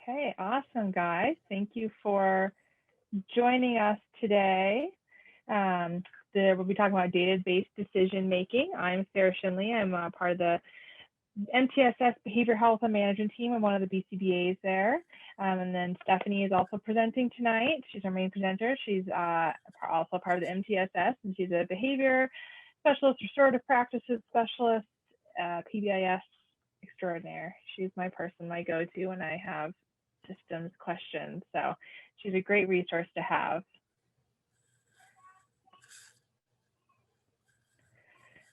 Okay, awesome, guys. Thank you for joining us today. We'll be talking about data-based decision making. I'm Sarah Shinley. I'm part of the MTSS Behavior Health and Management team. I'm one of the BCBAs there. And then Stephanie is also presenting tonight. She's our main presenter. She's also part of the MTSS, and she's a behavior specialist, restorative practices specialist, PBIS extraordinaire. She's my person, my go-to when I have systems questions. So she's a great resource to have.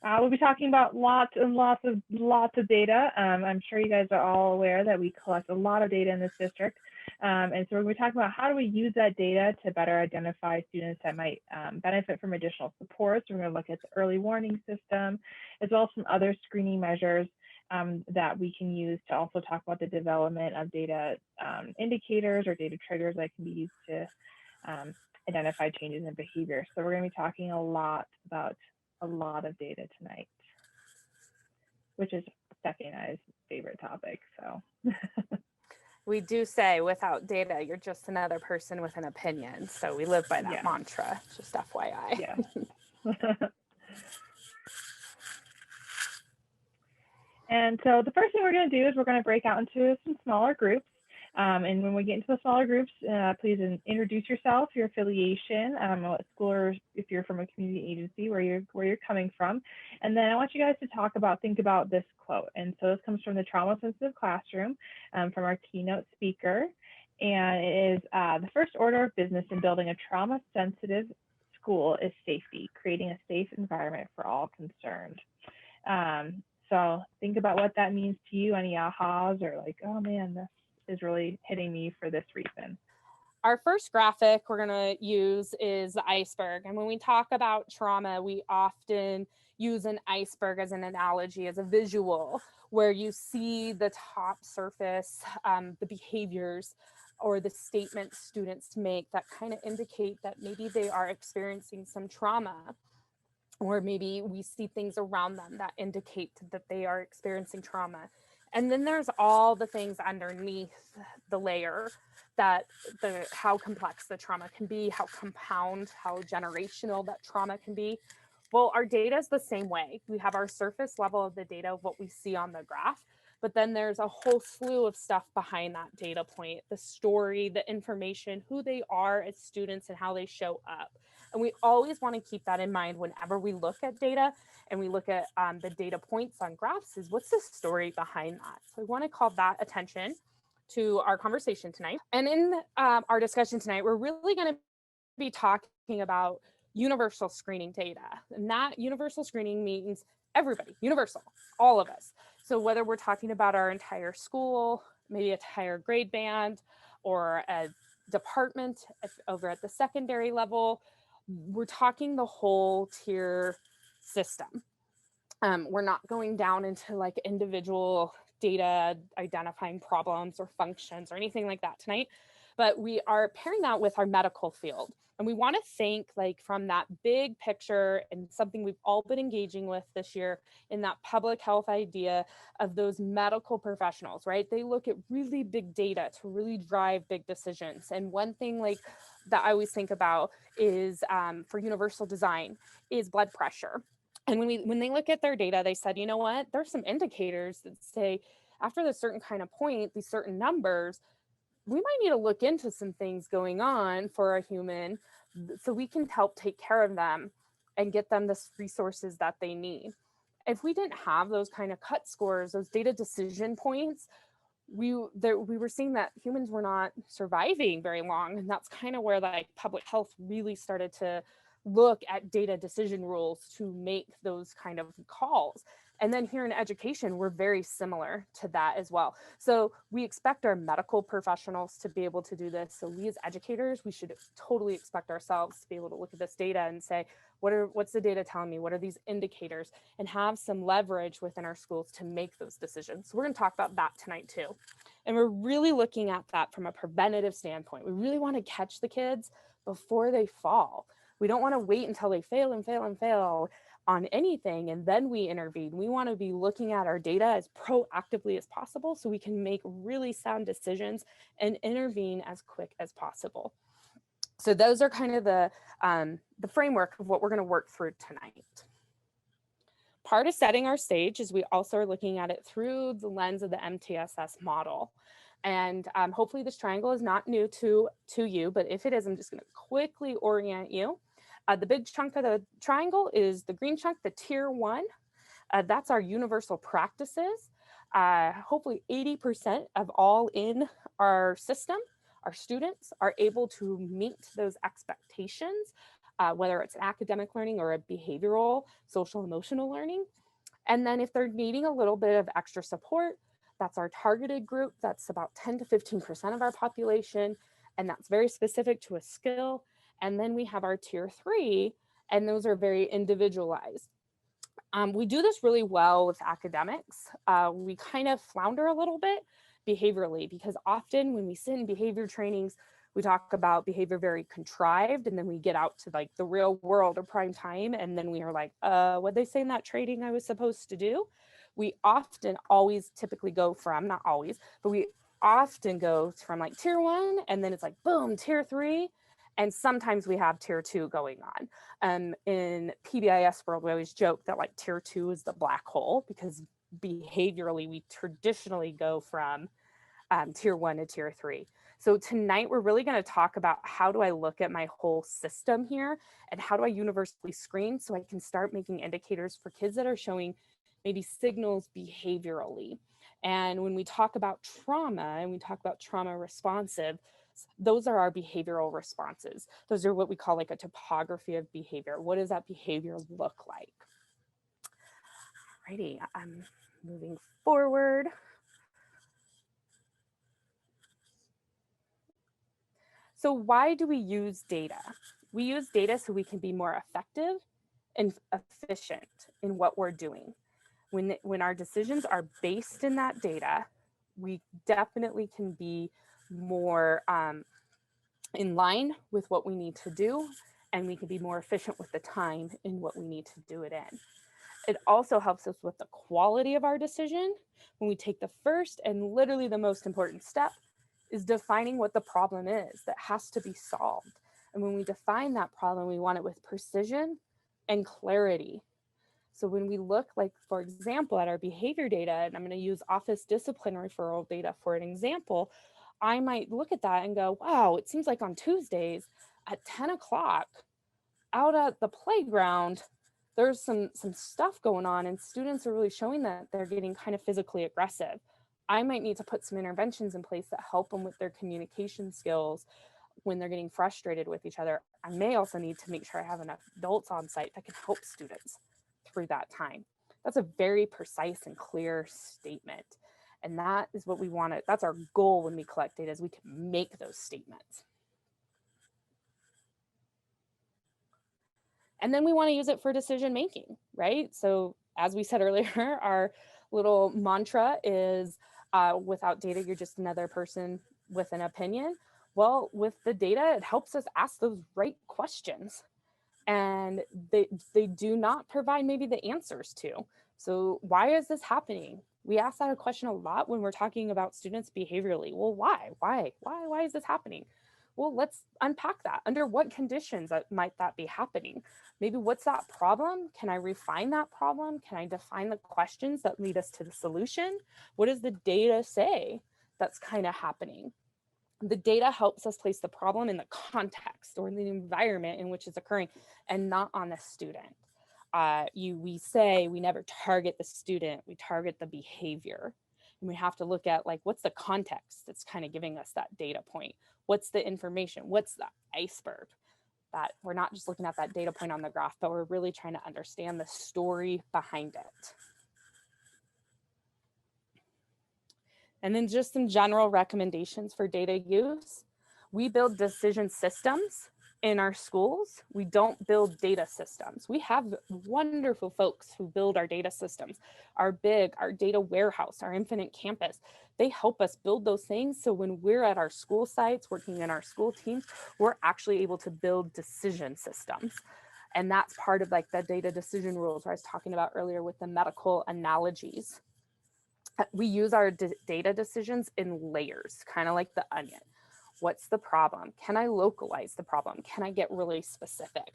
We'll be talking about lots and lots of data. I'm sure you guys are all aware that we collect a lot of data in this district. And so we're going to be talking about how do we use that data to better identify students that might benefit from additional support. So we're going to look at the early warning system, as well as some other screening measures that we can use to also talk about the development of data indicators or data triggers that can be used to identify changes in behavior. So we're going to be talking a lot about a lot of data tonight, which is Stephanie and I's favorite topic. So we do say without data, you're just another person with an opinion. So we live by that mantra, just FYI. Yeah. And so the first thing we're going to do is we're going to break out into some smaller groups. And when we get into the smaller groups, please introduce yourself, your affiliation, what school, or if you're from a community agency, where you're coming from. And then I want you guys to think about this quote. And so this comes from the Trauma Sensitive Classroom, from our keynote speaker. And it is, the first order of business in building a trauma sensitive school is safety, creating a safe environment for all concerned. So think about what that means to you, any ahas or like, oh man, this is really hitting me for this reason. Our first graphic we're going to use is the iceberg. And when we talk about trauma, we often use an iceberg as an analogy, as a visual, where you see the top surface, the behaviors or the statements students make that kind of indicate that maybe they are experiencing some trauma. Or maybe we see things around them that indicate that they are experiencing trauma. And then there's all the things underneath the layer, that how complex the trauma can be, how compound, how generational that trauma can be. Well, our data is the same way. We have our surface level of the data of what we see on the graph, but then there's a whole slew of stuff behind that data point, the story, the information, who they are as students and how they show up. And we always want to keep that in mind whenever we look at data and we look at the data points on graphs, is what's the story behind that? So we want to call that attention to our conversation tonight. And in our discussion tonight, we're really going to be talking about universal screening data. And that universal screening means everybody, universal, all of us. So whether we're talking about our entire school, maybe a entire grade band, or a department over at the secondary level, we're talking the whole tier system. We're not going down into like individual data identifying problems or functions or anything like that tonight, but we are pairing that with our medical field. And we want to think like from that big picture and something we've all been engaging with this year in that public health idea of those medical professionals, right? They look at really big data to really drive big decisions. And one thing like that I always think about is for universal design is blood pressure. And when they look at their data, they said, you know what, there's some indicators that say after this certain kind of point, these certain numbers, we might need to look into some things going on for a human so we can help take care of them and get them the resources that they need. If we didn't have those kind of cut scores, those data decision points, we were seeing that humans were not surviving very long. And that's kind of where like public health really started to look at data decision rules to make those kind of calls. And then here in education, we're very similar to that as well. So we expect our medical professionals to be able to do this. So we as educators, we should totally expect ourselves to be able to look at this data and say, what's the data telling me? What are these indicators? And have some leverage within our schools to make those decisions. So we're going to talk about that tonight too. And we're really looking at that from a preventative standpoint. We really want to catch the kids before they fall. We don't want to wait until they fail and fail and fail on anything and then we intervene. We want to be looking at our data as proactively as possible so we can make really sound decisions and intervene as quick as possible. So those are kind of the framework of what we're going to work through tonight. Part of setting our stage is we also are looking at it through the lens of the MTSS model. And hopefully this triangle is not new to you, but if it is, I'm just going to quickly orient you. The big chunk of the triangle is the green chunk, the tier 1. That's our universal practices. Hopefully 80% of all in our system, our students are able to meet those expectations, whether it's academic learning or a behavioral, social, emotional learning. And then if they're needing a little bit of extra support, that's our targeted group. That's about 10 to 15% of our population. And that's very specific to a skill. And then we have our tier 3, and those are very individualized. We do this really well with academics. We kind of flounder a little bit behaviorally because often when we sit in behavior trainings, we talk about behavior very contrived, and then we get out to like the real world or prime time, and then we are like, what'd they say in that training I was supposed to do? We often always typically go from, not always, but we often go from like tier 1, and then it's like, boom, tier 3. And sometimes we have tier 2 going on. In PBIS world, we always joke that like tier 2 is the black hole because behaviorally we traditionally go from tier 1 to tier 3. So tonight we're really going to talk about how do I look at my whole system here and how do I universally screen so I can start making indicators for kids that are showing maybe signals behaviorally. And when we talk about trauma and we talk about trauma responsive, those are our behavioral responses. Those are what we call like a topography of behavior. What does that behavior look like? Alrighty, I'm moving forward. So why do we use data? We use data so we can be more effective and efficient in what we're doing. When our decisions are based in that data, we definitely can be more in line with what we need to do, and we can be more efficient with the time in what we need to do it in. It also helps us with the quality of our decision when we take the first and literally the most important step is defining what the problem is that has to be solved. And when we define that problem, we want it with precision and clarity. So when we look, like, for example, at our behavior data, and I'm going to use office discipline referral data for an example, I might look at that and go, wow, it seems like on Tuesdays at 10 o'clock out at the playground, there's some stuff going on and students are really showing that they're getting kind of physically aggressive. I might need to put some interventions in place that help them with their communication skills when they're getting frustrated with each other. I may also need to make sure I have enough adults on site that can help students through that time. That's a very precise and clear statement. And that is what we want to, that's our goal when we collect data, is we can make those statements. And then we want to use it for decision making, right? So as we said earlier, our little mantra is without data, you're just another person with an opinion. Well, with the data, it helps us ask those right questions. And they do not provide maybe the answers to. So why is this happening? We ask that question a lot when we're talking about students behaviorally. Well, why is this happening? Well, let's unpack that. Under what conditions might that be happening? Maybe what's that problem? Can I refine that problem? Can I define the questions that lead us to the solution? What does the data say that's kind of happening? The data helps us place the problem in the context or in the environment in which it's occurring and not on the student. We say we never target the student, we target the behavior. And we have to look at, like, what's the context that's kind of giving us that data point? What's the information? What's the iceberg? That we're not just looking at that data point on the graph, but we're really trying to understand the story behind it. And then just some general recommendations for data use. We build decision systems in our schools. We don't build data systems. We have wonderful folks who build our data systems, our data warehouse, our infinite campus. They help us build those things. So when we're at our school sites, working in our school teams, we're actually able to build decision systems. And that's part of like the data decision rules where I was talking about earlier with the medical analogies. We use our data decisions in layers, kind of like the onion. What's the problem? Can I localize the problem? Can I get really specific?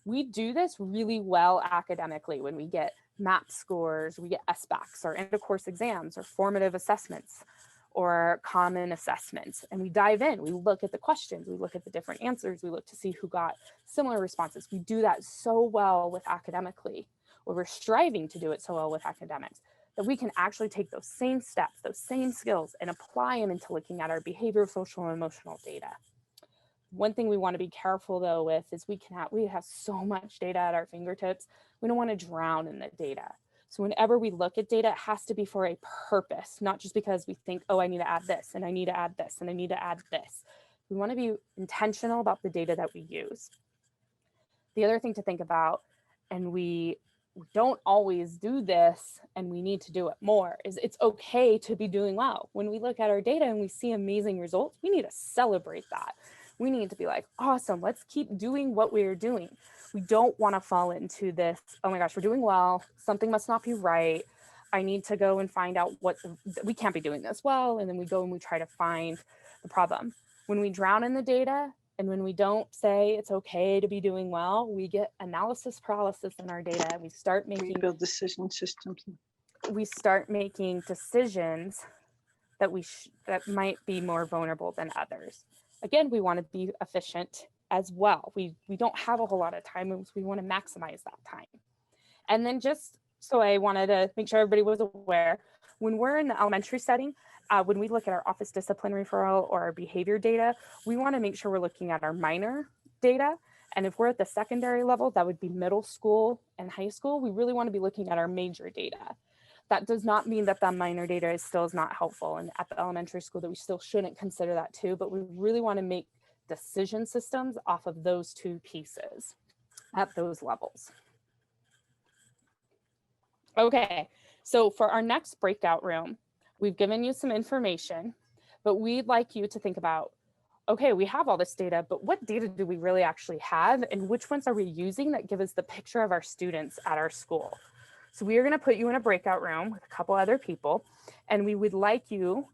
We do this really well academically when we get MAP scores, we get SBACs or end of course exams or formative assessments or common assessments. And we dive in, we look at the questions, we look at the different answers, we look to see who got similar responses. We do that so well with academically, or we're striving to do it so well with academics, that we can actually take those same steps, those same skills, and apply them into looking at our behavioral, social, and emotional data. One thing we want to be careful though with is we have so much data at our fingertips. We don't want to drown in the data. So whenever we look at data, it has to be for a purpose, not just because we think, oh, I need to add this, and I need to add this, and I need to add this. We want to be intentional about the data that we use. The other thing to think about, and we don't always do this and we need to do it more, is it's okay to be doing well. When we look at our data and we see amazing results, we need to celebrate that. We need to be like, awesome, let's keep doing what we're doing. We don't want to fall into this, oh my gosh, we're doing well, something must not be right. I need to go and find out we can't be doing this well. And then we go and we try to find the problem. When we drown in the data, and when we don't say it's okay to be doing well, we get analysis paralysis in our data. And we start making build decision systems. We start making decisions that that might be more vulnerable than others. Again, we want to be efficient as well. We don't have a whole lot of time, and we want to maximize that time. And then just so I wanted to make sure everybody was aware, when we're in the elementary setting, when we look at our office discipline referral or our behavior data, we want to make sure we're looking at our minor data. And if we're at the secondary level, that would be middle school and high school, we really want to be looking at our major data. That does not mean that the minor data is not helpful. And at the elementary school that we still shouldn't consider that too, but we really want to make decision systems off of those two pieces at those levels. Okay, so for our next breakout room, we've given you some information, but we'd like you to think about, okay, we have all this data, but what data do we really actually have? And which ones are we using that give us the picture of our students at our school? So we are gonna put you in a breakout room with a couple other people, and we would like you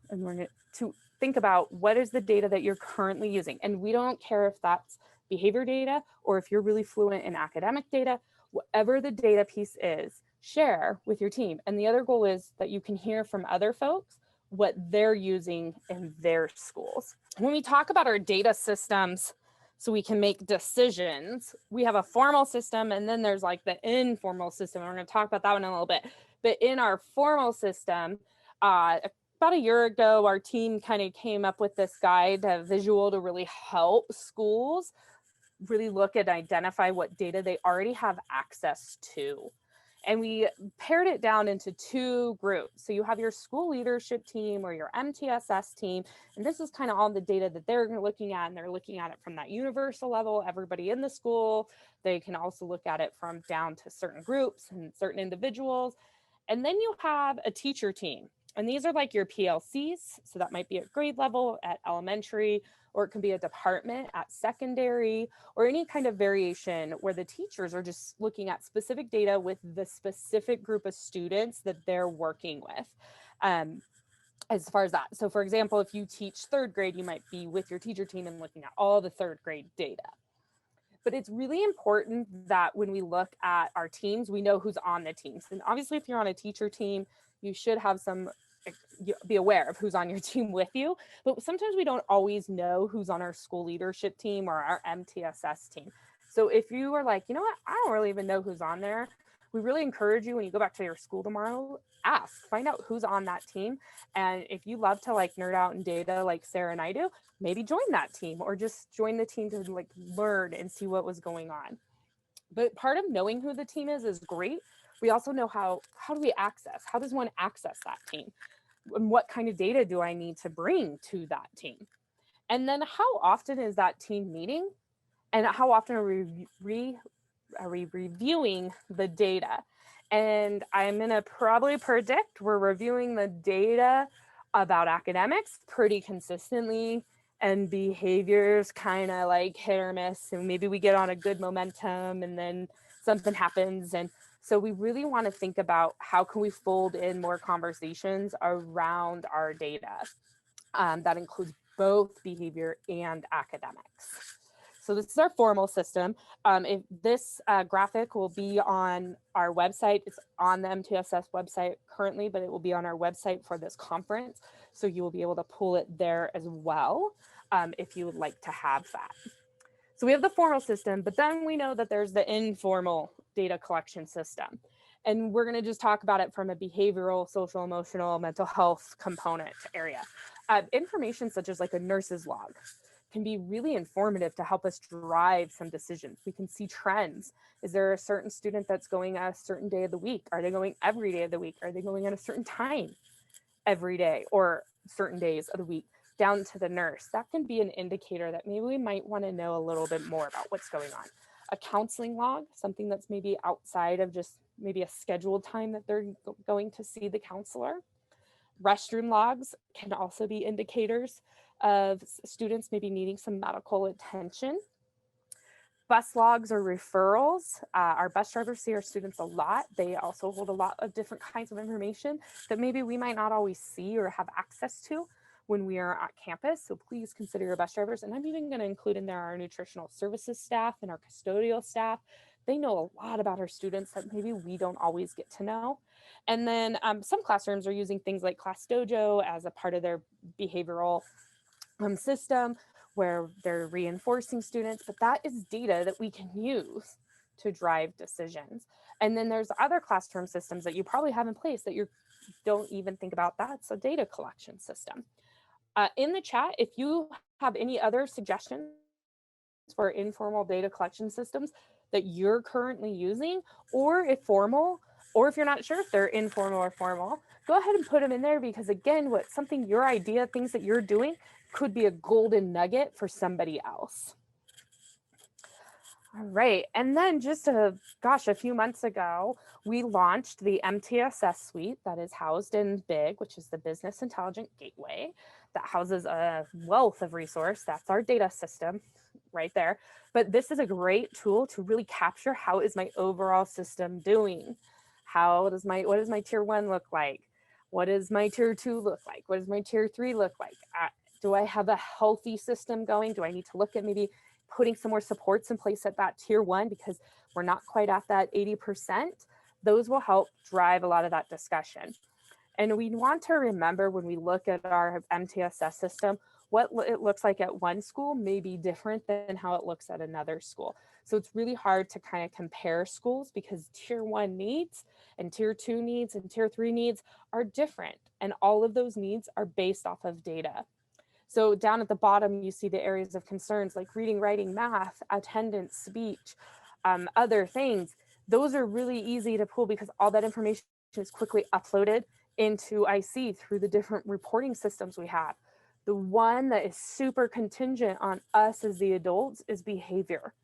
to think about what is the data that you're currently using. And we don't care if that's behavior data or if you're really fluent in academic data, whatever the data piece is, share with your team. And the other goal is that you can hear from other folks what they're using in their schools. When we talk about our data systems, so we can make decisions, we have a formal system, and then there's like the informal system. We're going to talk about that one in a little bit. But in our formal system, about a year ago, our team kind of came up with this guide, a visual to really help schools really look and identify what data they already have access to. And we pared it down into two groups. So you have your school leadership team or your MTSS team. And this is kind of all the data that they're looking at. And they're looking at it from that universal level, everybody in the school. They can also look at it from down to certain groups and certain individuals. And then you have a teacher team. And these are like your PLCs. So that might be at grade level, at elementary, or it can be a department at secondary, or any kind of variation where the teachers are just looking at specific data with the specific group of students that they're working with. As far as that. So for example, if you teach third grade, you might be with your teacher team and looking at all the third grade data. But it's really important that when we look at our teams, we know who's on the teams. And obviously, if you're on a teacher team, you should have be aware of who's on your team with you. But sometimes we don't always know who's on our school leadership team or our MTSS team. So if you are like, you know what, I don't really even know who's on there, we really encourage you when you go back to your school tomorrow, find out who's on that team. And if you love to like nerd out in data like Sarah and I do, maybe join that team or just join the team to like learn and see what was going on. But part of knowing who the team is great. We also know how do we access, how does one access that team? And what kind of data do I need to bring to that team? And then how often is that team meeting? And how often are we reviewing the data? And I'm gonna probably predict we're reviewing the data about academics pretty consistently and behaviors kind of like hit or miss, and maybe we get on a good momentum and then something happens. And so we really want to think about how can we fold in more conversations around our data that includes both behavior and academics. So this is our formal system. If this graphic will be on our website. It's on the MTSS website currently, but it will be on our website for this conference. So you will be able to pull it there as well if you would like to have that. So we have the formal system, but then we know that there's the informal data collection system. And we're gonna just talk about it from a behavioral, social, emotional, mental health component area. Information such as like a nurse's log can be really informative to help us drive some decisions. We can see trends. Is there a certain student that's going at a certain day of the week? Are they going every day of the week? Are they going at a certain time every day or certain days of the week? Down to the nurse. That can be an indicator that maybe we might want to know a little bit more about what's going on. A counseling log, something that's maybe outside of just maybe a scheduled time that they're going to see the counselor. Restroom logs can also be indicators of students maybe needing some medical attention. Bus logs or referrals. Our bus drivers see our students a lot. They also hold a lot of different kinds of information that maybe we might not always see or have access to when we are at campus. So please consider your bus drivers. And I'm even going to include in there our nutritional services staff and our custodial staff. They know a lot about our students that maybe we don't always get to know. And then some classrooms are using things like Class Dojo as a part of their behavioral system where they're reinforcing students, but that is data that we can use to drive decisions. And then there's other classroom systems that you probably have in place that you don't even think about. That's a data collection system. In the chat, if you have any other suggestions for informal data collection systems that you're currently using, or if formal, or if you're not sure if they're informal or formal, go ahead and put them in there, because again, what something your idea, things that you're doing could be a golden nugget for somebody else. All right, and then just a few months ago, we launched the MTSS suite that is housed in BIG, which is the Business Intelligent Gateway, that houses a wealth of resource. That's our data system right there. But this is a great tool to really capture how is my overall system doing? What does my tier 1 look like? What does my tier 2 look like? What does my tier 3 look like? Do I have a healthy system going? Do I need to look at maybe putting some more supports in place at that tier 1 because we're not quite at that 80%? Those will help drive a lot of that discussion. And we want to remember when we look at our MTSS system, what it looks like at one school may be different than how it looks at another school. So it's really hard to kind of compare schools because tier 1 needs and tier 2 needs and tier 3 needs are different. And all of those needs are based off of data. So down at the bottom, you see the areas of concerns like reading, writing, math, attendance, speech, other things. Those are really easy to pull because all that information is quickly uploaded into IC through the different reporting systems we have. The one that is super contingent on us as the adults is behavior.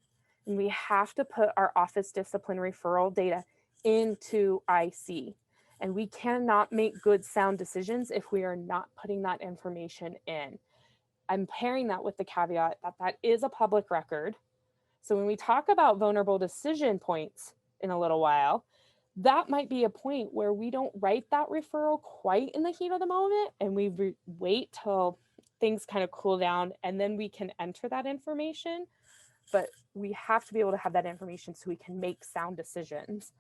And we have to put our office discipline referral data into IC. And we cannot make good sound decisions if we are not putting that information in. I'm pairing that with the caveat that that is a public record. So when we talk about vulnerable decision points in a little while, that might be a point where we don't write that referral quite in the heat of the moment and we wait till things kind of cool down and then we can enter that information. But we have to be able to have that information so we can make sound decisions.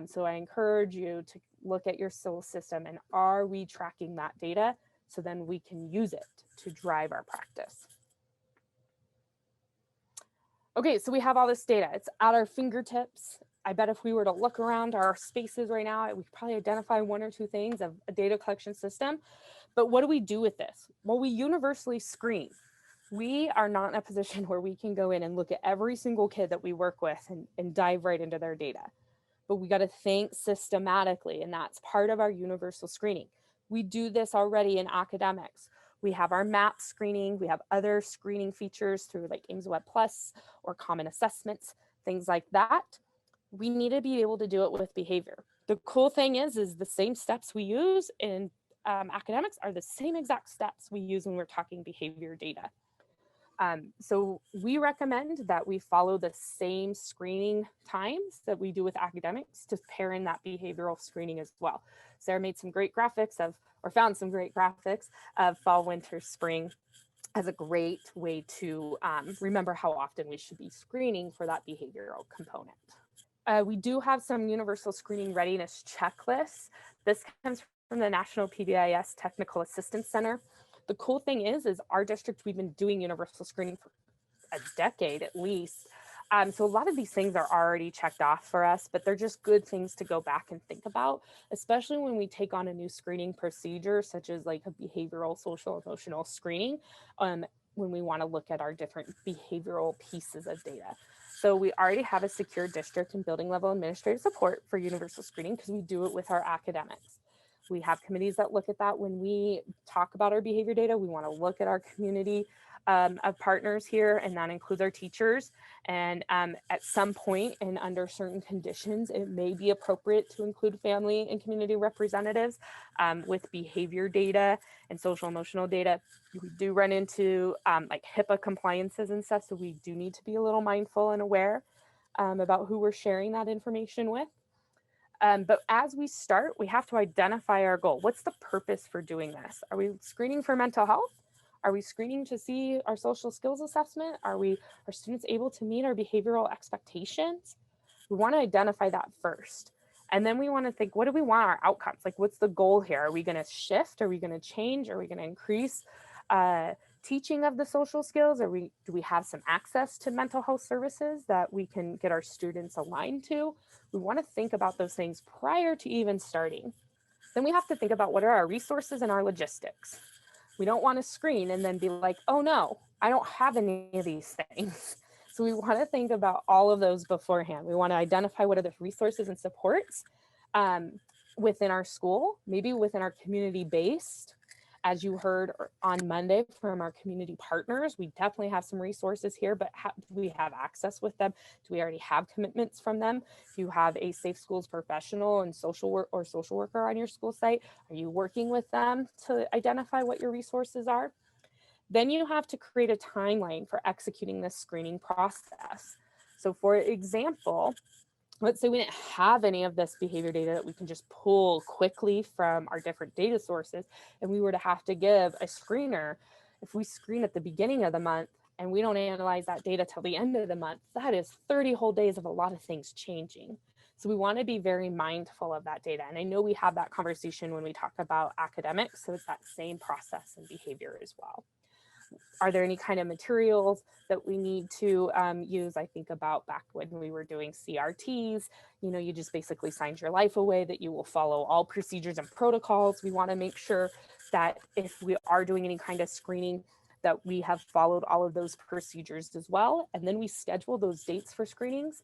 So I encourage you to look at your SIL system and are we tracking that data so then we can use it to drive our practice. Okay, so we have all this data. It's at our fingertips. I bet if we were to look around our spaces right now, we could probably identify one or two things of a data collection system. But what do we do with this? Well, we universally screen. We are not in a position where we can go in and look at every single kid that we work with and dive right into their data. But we got to think systematically, and that's part of our universal screening. We do this already in academics. We have our MAP screening. We have other screening features through like Ames Web Plus or Common Assessments, things like that. We need to be able to do it with behavior. The cool thing is the same steps we use in academics are the same exact steps we use when we're talking behavior data. So we recommend that we follow the same screening times that we do with academics to pair in that behavioral screening as well. Sarah made some great graphics or found some great graphics of fall, winter, spring as a great way to remember how often we should be screening for that behavioral component. We do have some universal screening readiness checklists. This comes from the National PBIS Technical Assistance Center. The cool thing is our district, we've been doing universal screening for a decade at least. So a lot of these things are already checked off for us, but they're just good things to go back and think about, especially when we take on a new screening procedure, such as like a behavioral, social, emotional screening, when we want to look at our different behavioral pieces of data. So we already have a secure district and building level administrative support for universal screening because we do it with our academics. We have committees that look at that. When we talk about our behavior data, we want to look at our community of partners here, and that includes our teachers. And at some point and under certain conditions, it may be appropriate to include family and community representatives with behavior data and social emotional data. We do run into like HIPAA compliances and stuff, so we do need to be a little mindful and aware about who we're sharing that information with. But as we start, we have to identify our goal. What's the purpose for doing this? Are we screening for mental health? Are we screening to see our social skills assessment? Are students able to meet our behavioral expectations? We want to identify that first. And then we want to think, what do we want our outcomes? Like, what's the goal here? Are we going to shift? Are we going to change? Are we going to increase teaching of the social skills? Do we have some access to mental health services that we can get our students aligned to? We want to think about those things prior to even starting. Then we have to think about what are our resources and our logistics. We don't want to screen and then be like, oh no, I don't have any of these things. So we want to think about all of those beforehand. We want to identify what are the resources and supports within our school, maybe within our community-based. As you heard on Monday from our community partners, we definitely have some resources here, but do we have access with them? Do we already have commitments from them? If you have a Safe Schools professional and social worker on your school site, are you working with them to identify what your resources are? Then you have to create a timeline for executing this screening process. So for example, let's say we didn't have any of this behavior data that we can just pull quickly from our different data sources, and we were to have to give a screener. If we screen at the beginning of the month and we don't analyze that data till the end of the month, that is 30 whole days of a lot of things changing. So we want to be very mindful of that data. And I know we have that conversation when we talk about academics, so it's that same process and behavior as well. Are there any kind of materials that we need to use? I think about back when we were doing CRTs, you just basically signed your life away that you will follow all procedures and protocols. We want to make sure that if we are doing any kind of screening, that we have followed all of those procedures as well. And then we schedule those dates for screenings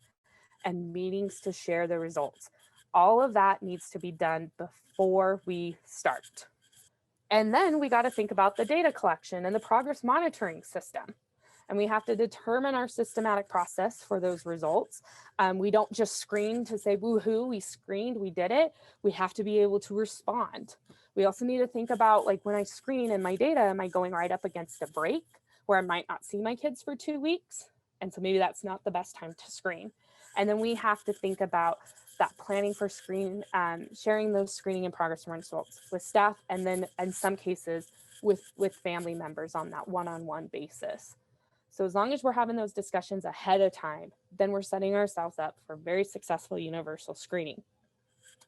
and meetings to share the results. All of that needs to be done before we start. And then we got to think about the data collection and the progress monitoring system. And we have to determine our systematic process for those results. We don't just screen to say, woohoo, we screened, we did it. We have to be able to respond. We also need to think about, like, when I screen in my data, am I going right up against a break where I might not see my kids for 2 weeks? And so maybe that's not the best time to screen. And then we have to think about that planning for sharing those screening and progress results with staff, and then in some cases with family members on that one-on-one basis. So as long as we're having those discussions ahead of time, then we're setting ourselves up for very successful universal screening.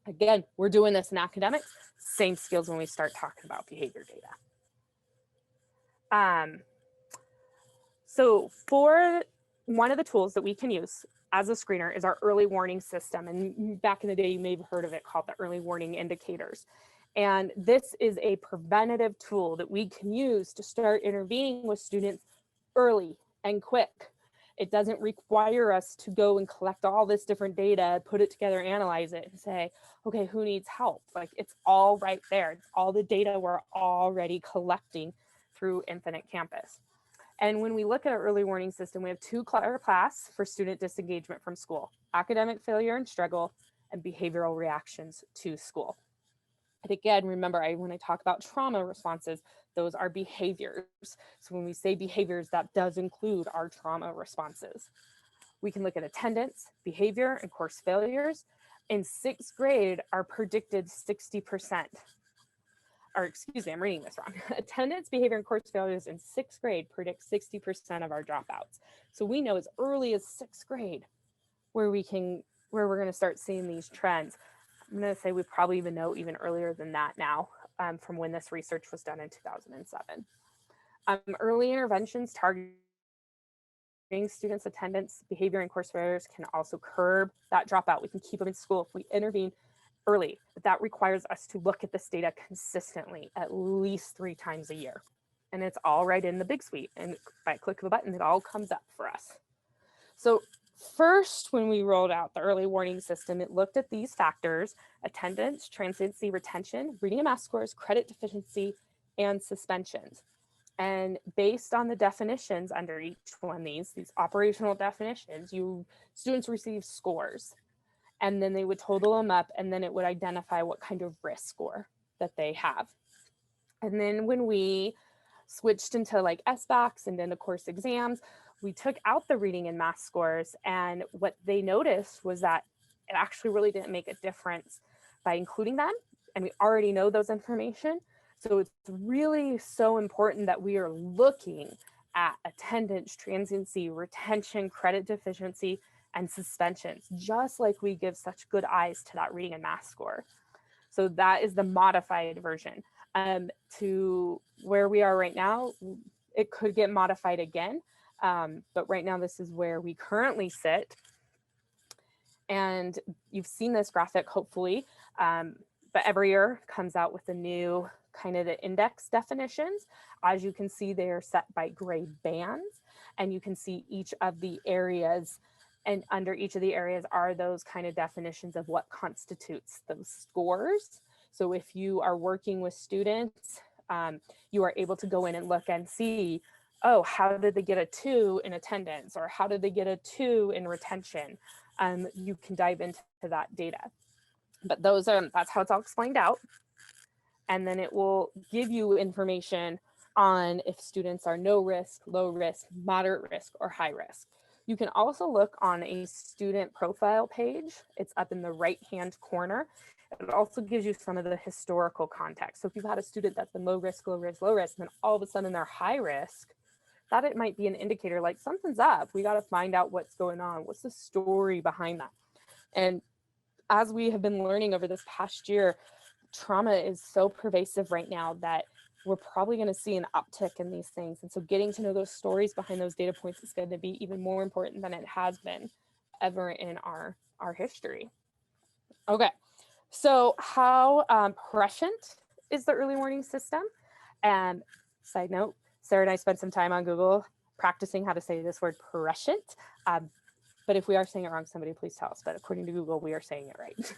Again, we're doing this in academics, same skills when we start talking about behavior data. So for one of the tools that we can use as a screener is our early warning system. And back in the day, you may have heard of it called the early warning indicators. And this is a preventative tool that we can use to start intervening with students early and quick. It doesn't require us to go and collect all this different data, put it together, analyze it, and say, okay, who needs help? Like, it's all right there. It's all the data we're already collecting through Infinite Campus. And when we look at our early warning system, we have 2 class for student disengagement from school: academic failure and struggle, and behavioral reactions to school. And again, remember, when I talk about trauma responses, those are behaviors. So when we say behaviors, that does include our trauma responses. We can look at attendance, behavior, and course failures. In 6th grade, our predicted 60%, or excuse me, I'm reading this wrong. Attendance, behavior, and course failures in 6th grade predict 60% of our dropouts. So we know as early as 6th grade where we're going to start seeing these trends. I'm going to say we probably even know even earlier than that now, from when this research was done in 2007. Early interventions targeting students' attendance, behavior, and course failures can also curb that dropout. We can keep them in school if we intervene early, but that requires us to look at this data consistently, at least 3 times a year. And it's all right in the big suite. And by a click of a button, it all comes up for us. So first, when we rolled out the early warning system, it looked at these factors: attendance, transiency, retention, reading and math scores, credit deficiency, and suspensions. And based on the definitions under each one of these operational definitions, students receive scores. And then they would total them up, and then it would identify what kind of risk score that they have. And then when we switched into like SBACs and into course exams, we took out the reading and math scores, and what they noticed was that it actually really didn't make a difference by including them, and we already know those information. So it's really so important that we are looking at attendance, transiency, retention, credit deficiency, and suspensions, just like we give such good eyes to that reading and math score. So that is the modified version. To where we are right now, it could get modified again, but right now this is where we currently sit. And you've seen this graphic, hopefully, but every year comes out with a new kind of the index definitions. As you can see, they are set by grade bands, and you can see each of the areas, and under each of the areas are those kind of definitions of what constitutes those scores. So if you are working with students, you are able to go in and look and see, oh, how did they get a 2 in attendance, or how did they get a 2 in retention? You can dive into that data. But that's how it's all explained out. And then it will give you information on if students are no risk, low risk, moderate risk, or high risk. You can also look on a student profile page. It's up in the right-hand corner. It also gives you some of the historical context. So if you've had a student that's been low risk, low risk, low risk, and then all of a sudden they're high risk, that it might be an indicator like something's up. We got to find out what's going on. What's the story behind that? And as we have been learning over this past year, trauma is so pervasive right now that we're probably going to see an uptick in these things. And so getting to know those stories behind those data points is going to be even more important than it has been ever in our history. Okay, so how prescient is the early warning system? And side note, Sarah and I spent some time on Google practicing how to say this word prescient. But if we are saying it wrong, somebody please tell us. But according to Google, we are saying it right.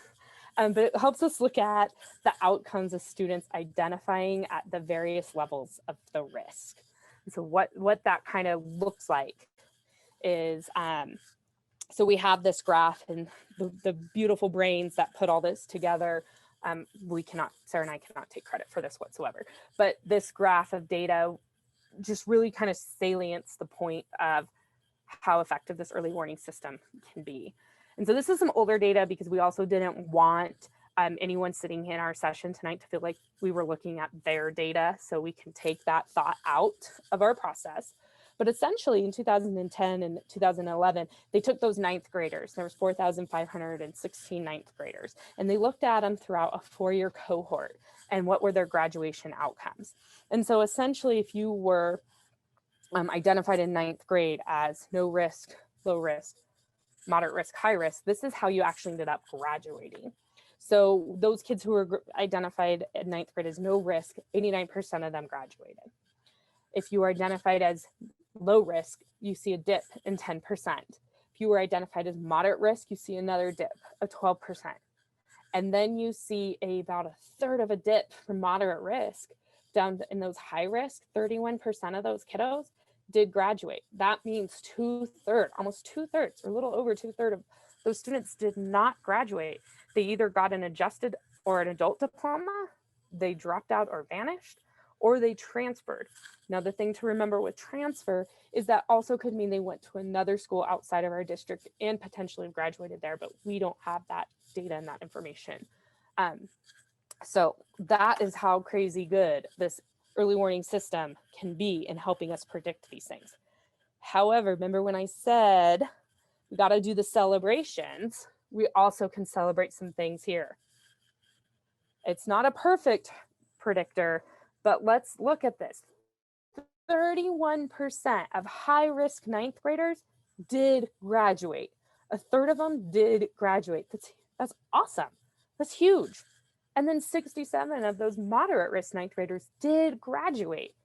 But it helps us look at the outcomes of students identifying at the various levels of the risk. And so what that kind of looks like is, so we have this graph, and the beautiful brains that put all this together, Sarah and I cannot take credit for this whatsoever, but this graph of data just really kind of salients the point of how effective this early warning system can be. And so this is some older data because we also didn't want anyone sitting in our session tonight to feel like we were looking at their data, so we can take that thought out of our process. But essentially in 2010 and 2011, they took those 9th graders. There was 4,516 9th graders, and they looked at them throughout a 4-year cohort and what were their graduation outcomes. And so essentially, if you were identified in 9th grade as no risk, low risk, moderate risk, high risk, this is how you actually ended up graduating. So those kids who were identified in 9th grade as no risk, 89% of them graduated. If you were identified as low risk, you see a dip in 10%. If you were identified as moderate risk, you see another dip of 12%. And then you see about a third of a dip from moderate risk down in those high risk. 31% of those kiddos did graduate. That means almost 2/3, or a little over 2/3 of those students did not graduate. They either got an adjusted or an adult diploma, they dropped out or vanished, or they transferred. Now, the thing to remember with transfer is that also could mean they went to another school outside of our district and potentially graduated there, but we don't have that data and that information. So that is how crazy good this early warning system can be in helping us predict these things. However, remember when I said we got to do the celebrations, we also can celebrate some things here. It's not a perfect predictor, but let's look at this. 31% of high-risk ninth graders did graduate. A third of them did graduate. That's awesome. That's huge. And then 67 of those moderate risk ninth graders did graduate.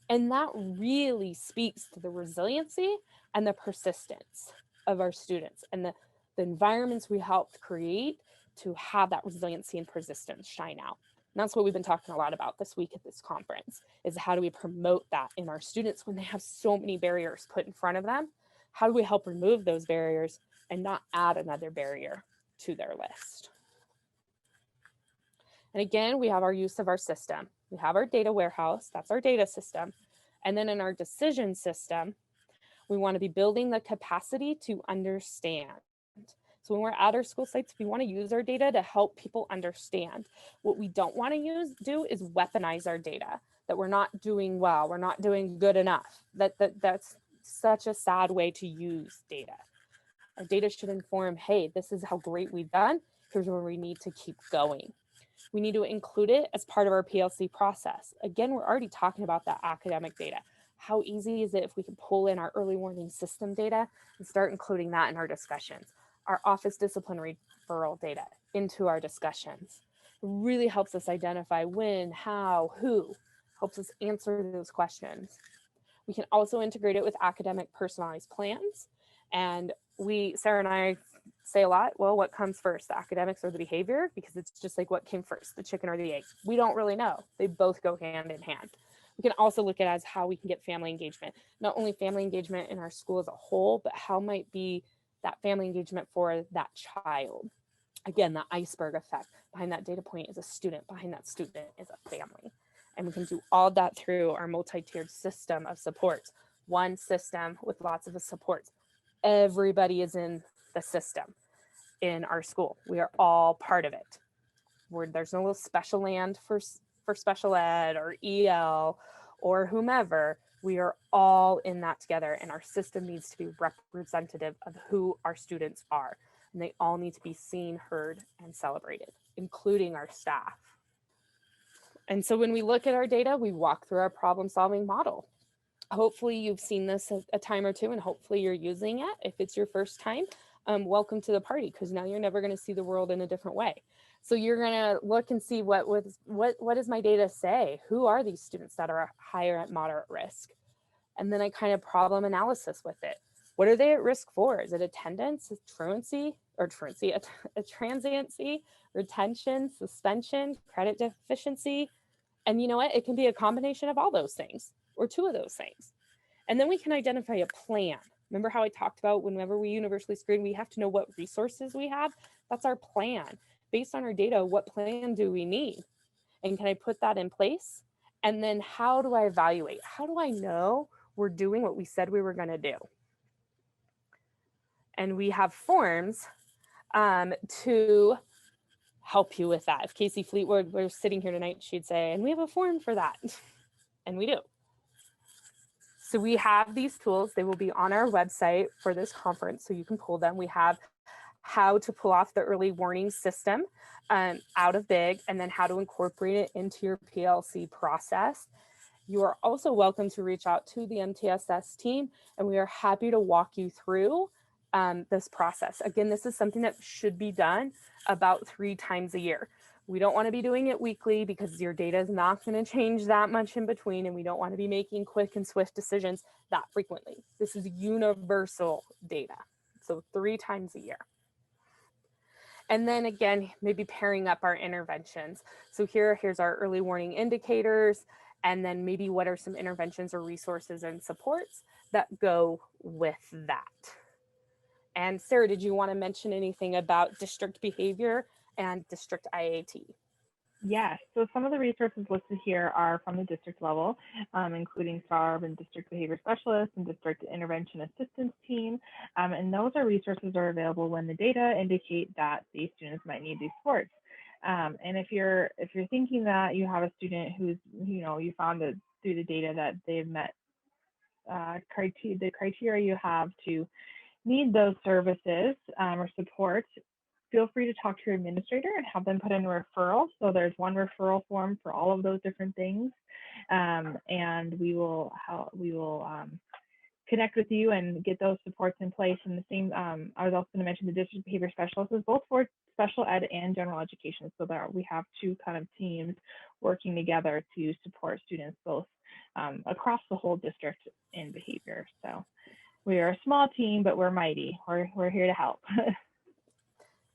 And that really speaks to the resiliency and the persistence of our students and the environments we helped create to have that resiliency and persistence shine out. And that's what we've been talking a lot about this week at this conference, is how do we promote that in our students when they have so many barriers put in front of them? How do we help remove those barriers and not add another barrier to their list? And again, we have our use of our system. We have our data warehouse, that's our data system. And then in our decision system, we want to be building the capacity to understand. So when we're at our school sites, we want to use our data to help people understand. What we don't want to do is weaponize our data, that we're not doing well, we're not doing good enough. That's such a sad way to use data. Our data should inform, hey, this is how great we've done, here's where we need to keep going. We need to include it as part of our PLC process. Again, we're already talking about that academic data. How easy is it if we can pull in our early warning system data and start including that in our discussions? Our office discipline referral data into our discussions. It really helps us identify when, how, who, helps us answer those questions. We can also integrate it with academic personalized plans. And Sarah and I say a lot, well, what comes first, the academics or the behavior? Because it's just like what came first, the chicken or the egg? We don't really know. They both go hand in hand. We can also look at it as how we can get family engagement, not only family engagement in our school as a whole, but how might be that family engagement for that child. Again, the iceberg effect. Behind that data point is a student, behind that student is a family. And we can do all that through our multi-tiered system of supports. One system with lots of supports. Everybody is in the system in our school. We are all part of it. There's no little special land for special ed or EL or whomever. We are all in that together, and our system needs to be representative of who our students are. And they all need to be seen, heard, and celebrated, including our staff. And so when we look at our data, we walk through our problem-solving model. Hopefully you've seen this a time or two, and hopefully you're using it. If it's your first time, welcome to the party, because now you're never going to see the world in a different way. So you're going to look and see what does my data say? Who are these students that are higher at moderate risk? And then I kind of problem analysis with it. What are they at risk for? Is it attendance, truancy, transiency, retention, suspension, credit deficiency? And you know what? It can be a combination of all those things or two of those things. And then we can identify a plan. Remember how I talked about whenever we universally screen, we have to know what resources we have? That's our plan. Based on our data, what plan do we need? And can I put that in place? And then how do I evaluate? How do I know we're doing what we said we were going to do? And we have forms to help you with that. If Casey Fleetwood were sitting here tonight, she'd say, and we have a form for that. And we do. So we have these tools. They will be on our website for this conference, so you can pull them. We have how to pull off the early warning system out of BIG, and then how to incorporate it into your PLC process. You are also welcome to reach out to the MTSS team, and we are happy to walk you through this process. Again, this is something that should be done about 3 times a year. We don't want to be doing it weekly because your data is not going to change that much in between, and we don't want to be making quick and swift decisions that frequently. This is universal data, so 3 times a year. And then again, maybe pairing up our interventions. So here's our early warning indicators, and then maybe what are some interventions or resources and supports that go with that. And Sarah, did you want to mention anything about district behavior and district IAT? Yes, so some of the resources listed here are from the district level, including STARB and district behavior specialist and district intervention assistance team. And those are resources that are available when the data indicate that these students might need these supports. And if you're thinking that you have a student who's, you found that through the data that they've met the criteria you have to need those services or support, feel free to talk to your administrator and have them put in a referral. So there's one referral form for all of those different things, and we will connect with you and get those supports in place. And the same, I was also going to mention the district behavior specialist is both for special ed and general education. So there we have two kind of teams working together to support students both across the whole district in behavior. So we are a small team, but we're mighty. We're here to help.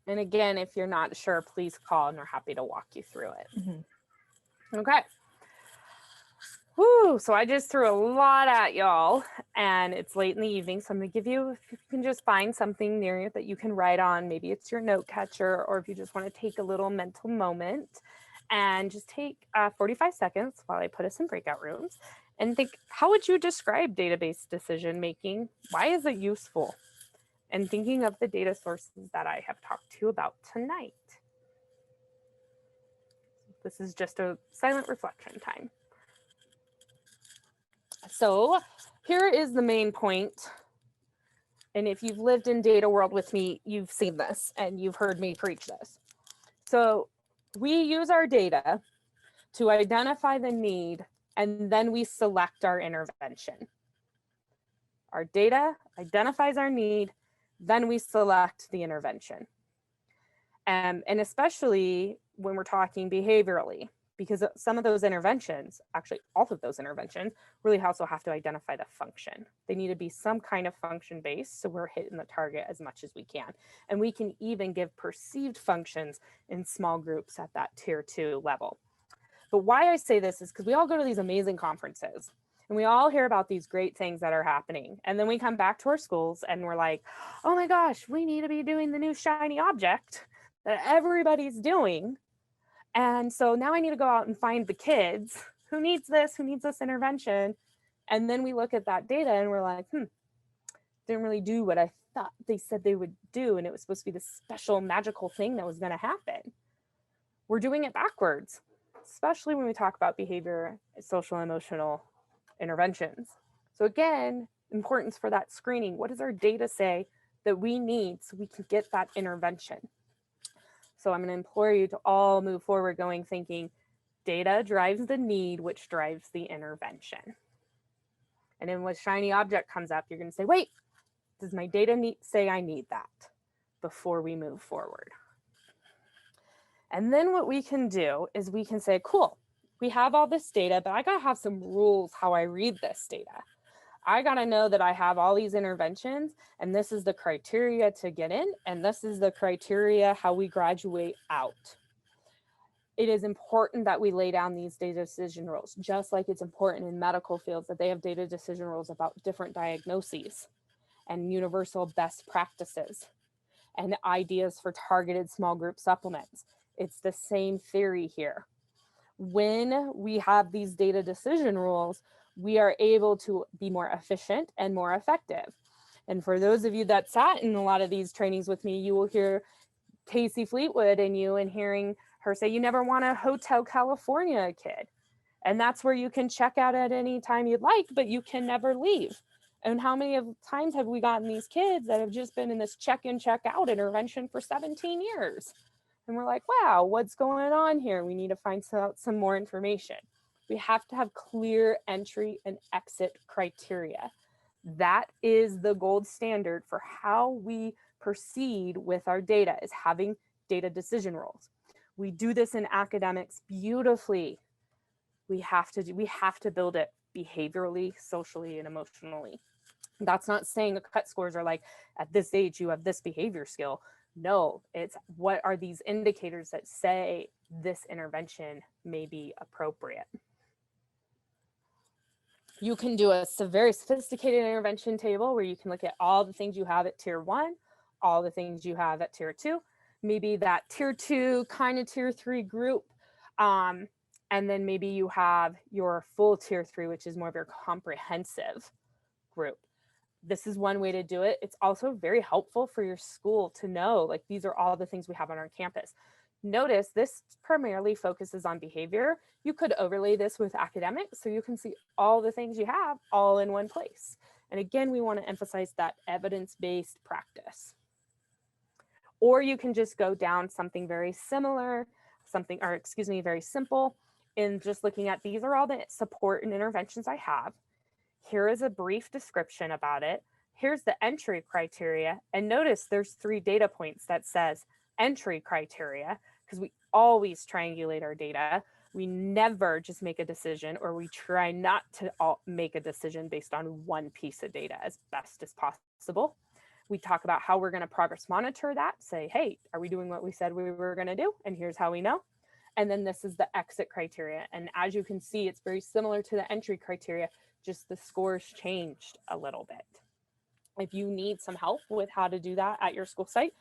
And again, if you're not sure, please call and we're happy to walk you through it. Mm-hmm. Okay. Woo, so I just threw a lot at y'all and it's late in the evening. So I'm gonna give you, if you can just find something near you that you can write on, maybe it's your note catcher, or if you just wanna take a little mental moment and just take 45 seconds while I put us in breakout rooms and think, how would you describe database decision making? Why is it useful? And thinking of the data sources that I have talked to you about tonight. This is just a silent reflection time. So here is the main point. And if you've lived in data world with me, you've seen this and you've heard me preach this. So we use our data to identify the need, and then we select our intervention. Our data identifies our need, then we select the intervention. And especially when we're talking behaviorally, because some of those interventions, actually all of those interventions, really also have to identify the function. They need to be some kind of function based, so we're hitting the target as much as we can. And we can even give perceived functions in small groups at that tier 2 level. But why I say this is because we all go to these amazing conferences and we all hear about these great things that are happening. And then we come back to our schools and we're like, oh my gosh, we need to be doing the new shiny object that everybody's doing. And so now I need to go out and find the kids who needs this intervention. And then we look at that data and we're like, didn't really do what I thought they said they would do. And it was supposed to be this special magical thing that was going to happen. We're doing it backwards, especially when we talk about behavior, social, emotional interventions. So again, importance for that screening. What does our data say that we need so we can get that intervention? So I'm going to implore you to all move forward going thinking data drives the need, which drives the intervention. And then when shiny object comes up, you're going to say, wait, does my data say I need that before we move forward? And then what we can do is we can say, cool, we have all this data, but I got to have some rules how I read this data. I got to know that I have all these interventions and this is the criteria to get in and this is the criteria how we graduate out. It is important that we lay down these data decision rules, just like it's important in medical fields that they have data decision rules about different diagnoses and universal best practices and ideas for targeted small group supplements. It's the same theory here. When we have these data decision rules, we are able to be more efficient and more effective. And for those of you that sat in a lot of these trainings with me, you will hear Casey Fleetwood and hearing her say, you never want a Hotel California kid. And that's where you can check out at any time you'd like, but you can never leave. And how many times have we gotten these kids that have just been in this check-in, check-out intervention for 17 years? And we're like, wow, what's going on here? We need to find out some more information. We have to have clear entry and exit criteria. That is the gold standard for how we proceed with our data, is having data decision rules. We do this in academics beautifully. We have to build it behaviorally, socially, and emotionally. That's not saying the cut scores are like, at this age, you have this behavior skill. No, it's what are these indicators that say this intervention may be appropriate. You can do a very sophisticated intervention table where you can look at all the things you have at tier 1, all the things you have at tier 2, maybe that tier 2 kind of tier 3 group And then maybe you have your full tier 3, which is more of your comprehensive group. This is one way to do it. It's also very helpful for your school to know, like, these are all the things we have on our campus. Notice this primarily focuses on behavior. You could overlay this with academics so you can see all the things you have all in one place. And again, we want to emphasize that evidence-based practice. Or you can just go down something very similar, very simple, in just looking at, these are all the support and interventions I have. Here is a brief description about it. Here's the entry criteria. And notice there's 3 data points that says entry criteria, because we always triangulate our data. We never just make a decision, or we try not to make a decision based on one piece of data as best as possible. We talk about how we're going to progress monitor that, say, hey, are we doing what we said we were going to do? And here's how we know. And then this is the exit criteria. And as you can see, it's very similar to the entry criteria, just the scores changed a little bit. If you need some help with how to do that at your school site,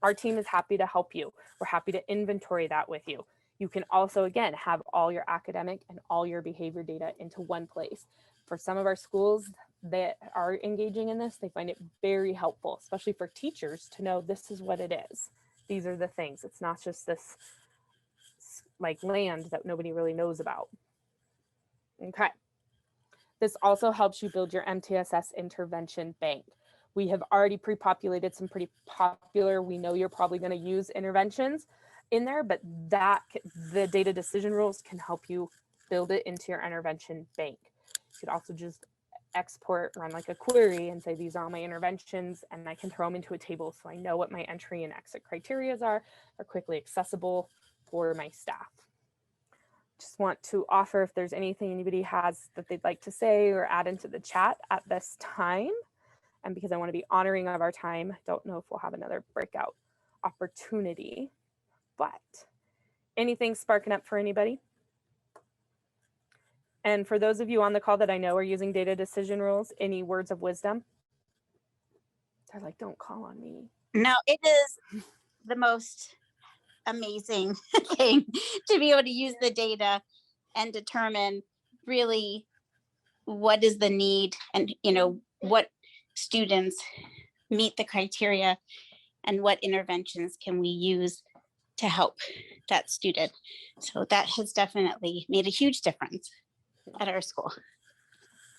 our team is happy to help you. We're happy to inventory that with you. You can also, again, have all your academic and all your behavior data into one place. For some of our schools that are engaging in this, they find it very helpful, especially for teachers, to know this is what it is. These are the things. It's not just this like land that nobody really knows about. Okay. This also helps you build your MTSS intervention bank. We have already pre-populated some pretty popular, we know you're probably going to use interventions in there, but the data decision rules can help you build it into your intervention bank. You could also just export, run like a query and say, these are all my interventions, and I can throw them into a table so I know what my entry and exit criteria are quickly accessible for my staff. Just want to offer if there's anything anybody has that they'd like to say or add into the chat at this time. And because I want to be honoring of our time, I don't know if we'll have another breakout opportunity, but anything sparking up for anybody? And for those of you on the call that I know are using data decision rules, any words of wisdom? They're like, don't call on me. No, it is the most amazing thing to be able to use the data and determine really what is the need, and what students meet the criteria and what interventions can we use to help that student. So that has definitely made a huge difference at our school.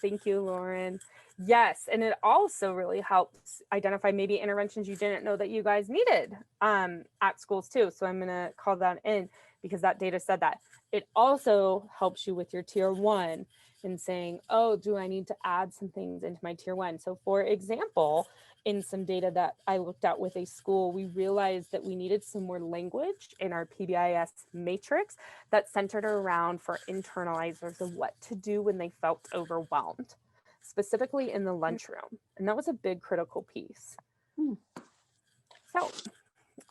Thank you, Lauren. Yes, and it also really helps identify maybe interventions you didn't know that you guys needed at schools too. So I'm gonna call that in because that data said that. It also helps you with your tier 1 in saying, oh, do I need to add some things into my tier 1? So for example, in some data that I looked at with a school, we realized that we needed some more language in our PBIS matrix that centered around for internalizers of what to do when they felt overwhelmed, specifically in the lunchroom. And that was a big critical piece. So,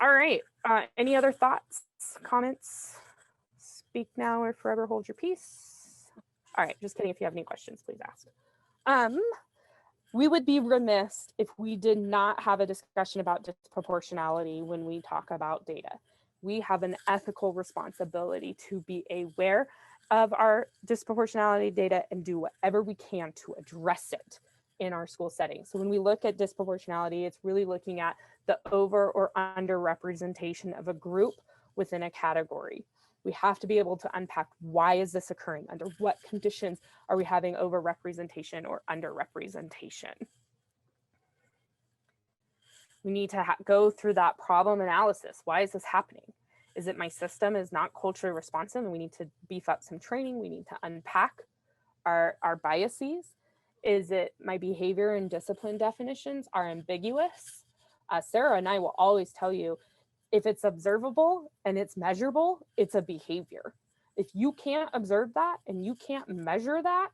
all right, any other thoughts, comments? Speak now or forever hold your peace. All right, just kidding. If you have any questions, please ask. We would be remiss if we did not have a discussion about disproportionality when we talk about data. We have an ethical responsibility to be aware of our disproportionality data and do whatever we can to address it in our school setting. So when we look at disproportionality, it's really looking at the over or under representation of a group within a category. We have to be able to unpack, why is this occurring? Under what conditions are we having overrepresentation or underrepresentation? We need to go through that problem analysis. Why is this happening? Is it my system is not culturally responsive and we need to beef up some training? We need to unpack our biases. Is it my behavior and discipline definitions are ambiguous? Sarah and I will always tell you, if it's observable and it's measurable, it's a behavior. If you can't observe that and you can't measure that,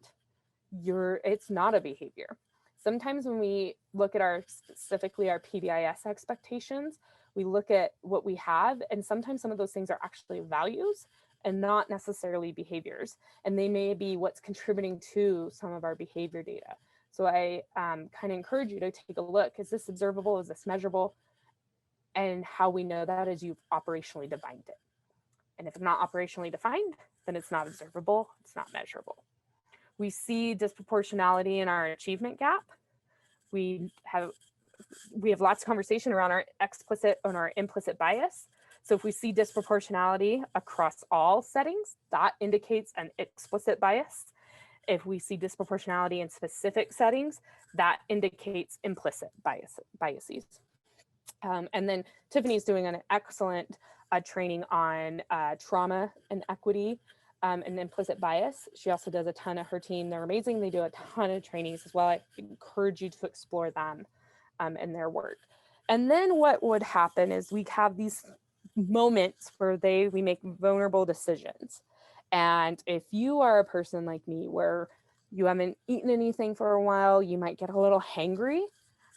it's not a behavior. Sometimes when we look at specifically our PBIS expectations, we look at what we have, and sometimes some of those things are actually values and not necessarily behaviors. And they may be what's contributing to some of our behavior data. So I kind of encourage you to take a look. Is this observable? Is this measurable? And how we know that is you've operationally defined it. And if it's not operationally defined, then it's not observable, it's not measurable. We see disproportionality in our achievement gap. We have lots of conversation around our explicit and our implicit bias. So if we see disproportionality across all settings, that indicates an explicit bias. If we see disproportionality in specific settings, that indicates implicit biases. And then Tiffany's doing an excellent training on trauma and equity and implicit bias. She also does a ton of her team. They're amazing. They do a ton of trainings as well. I encourage you to explore them and their work. And then what would happen is we have these moments where we make vulnerable decisions. And if you are a person like me where you haven't eaten anything for a while, you might get a little hangry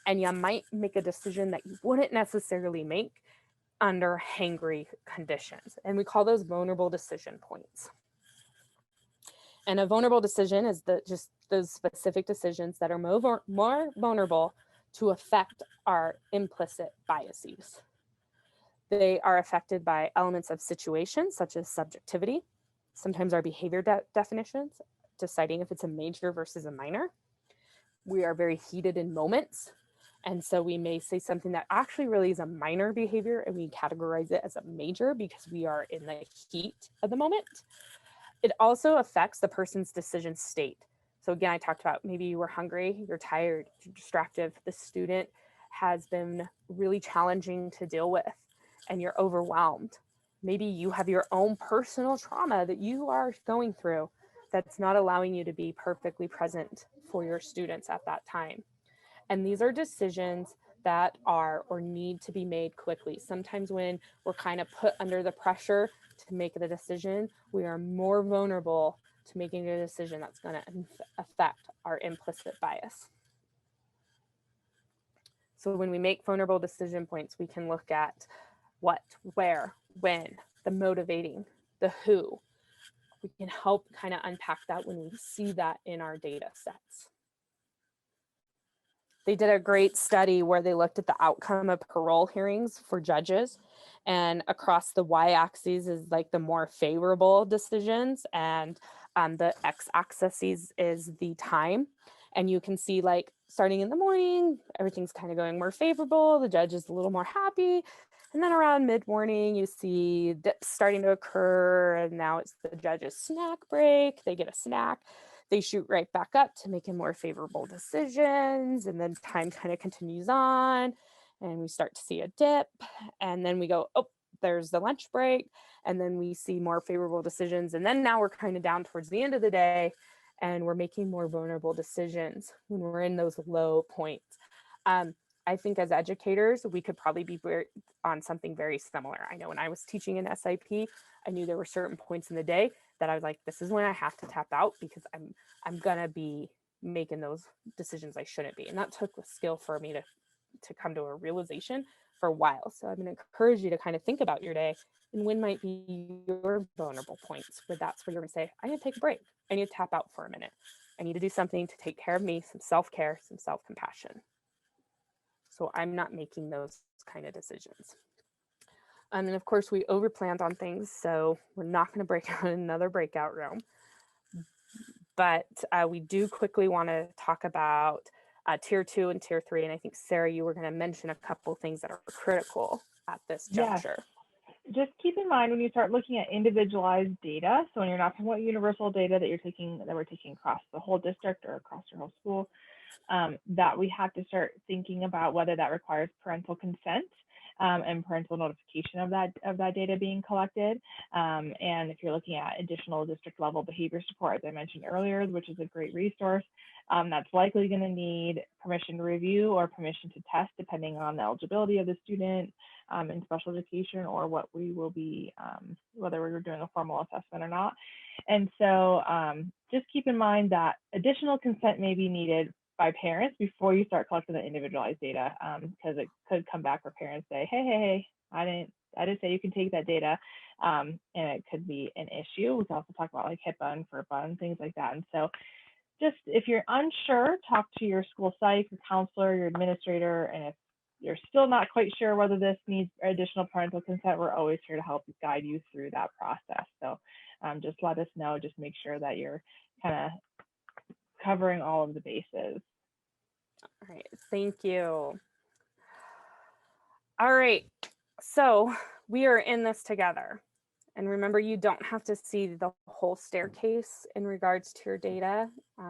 and you might make a decision that you wouldn't necessarily make under hangry conditions. And we call those vulnerable decision points. And a vulnerable decision is just those specific decisions that are more vulnerable to affect our implicit biases. They are affected by elements of situation, such as subjectivity, sometimes our behavior definitions, deciding if it's a major versus a minor. We are very heated in moments. And so we may say something that actually really is a minor behavior and we categorize it as a major because we are in the heat of the moment. It also affects the person's decision state. So again, I talked about maybe you were hungry, you're tired, you're distracted. The student has been really challenging to deal with and you're overwhelmed. Maybe you have your own personal trauma that you are going through that's not allowing you to be perfectly present for your students at that time. And these are decisions that are or need to be made quickly. Sometimes when we're kind of put under the pressure to make the decision, we are more vulnerable to making a decision that's going to affect our implicit bias. So when we make vulnerable decision points, we can look at what, where, when, the motivating, the who. We can help kind of unpack that when we see that in our data sets. They did a great study where they looked at the outcome of parole hearings for judges, and across the y-axis is like the more favorable decisions, and the x-axis is the time. And you can see, like, starting in the morning, everything's kind of going more favorable, the judge is a little more happy, and then around mid-morning you see dips starting to occur, and now it's the judge's snack break, they get a snack. They shoot right back up to making more favorable decisions, and then time kind of continues on and we start to see a dip, and then we go, oh, there's the lunch break, and then we see more favorable decisions, and then now we're kind of down towards the end of the day and we're making more vulnerable decisions when we're in those low points. I think as educators, we could probably be on something very similar. I know when I was teaching in SIP, I knew there were certain points in the day that I was like, this is when I have to tap out because I'm gonna be making those decisions I shouldn't be. And that took a skill for me to come to a realization for a while. So I'm gonna encourage you to kind of think about your day and when might be your vulnerable points, where that's where you're gonna say, I need to take a break. I need to tap out for a minute. I need to do something to take care of me, some self-care, some self-compassion. So I'm not making those kind of decisions. And of course, we overplanned on things, so we're not going to break out another breakout room. But we do quickly want to talk about tier 2 and tier 3. And I think, Sarah, you were going to mention a couple things that are critical at this juncture. Yes. Just keep in mind when you start looking at individualized data, so when you're not talking about universal data that we're taking across the whole district or across your whole school, that we have to start thinking about whether that requires parental consent and parental notification of that data being collected. And if you're looking at additional district level behavior support, as I mentioned earlier, which is a great resource, that's likely going to need permission to review or permission to test, depending on the eligibility of the student in special education, or what we will be, whether we're doing a formal assessment or not. And so just keep in mind that additional consent may be needed by parents before you start collecting the individualized data, because it could come back where parents say, hey, I didn't say you can take that data, and it could be an issue. We can also talk about like HIPAA and FERPA and things like that. And so just if you're unsure, talk to your school psych, your counselor, your administrator, and if you're still not quite sure whether this needs additional parental consent, we're always here to help guide you through that process. So just let us know, just make sure that you're kind of covering all of the bases. All right, thank you. All right, so we are in this together. And remember, you don't have to see the whole staircase in regards to your data,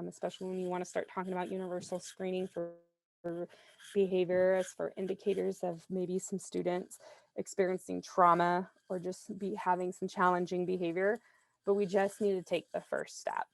especially when you want to start talking about universal screening for behavior as for indicators of maybe some students experiencing trauma or just having some challenging behavior. But we just need to take the first step.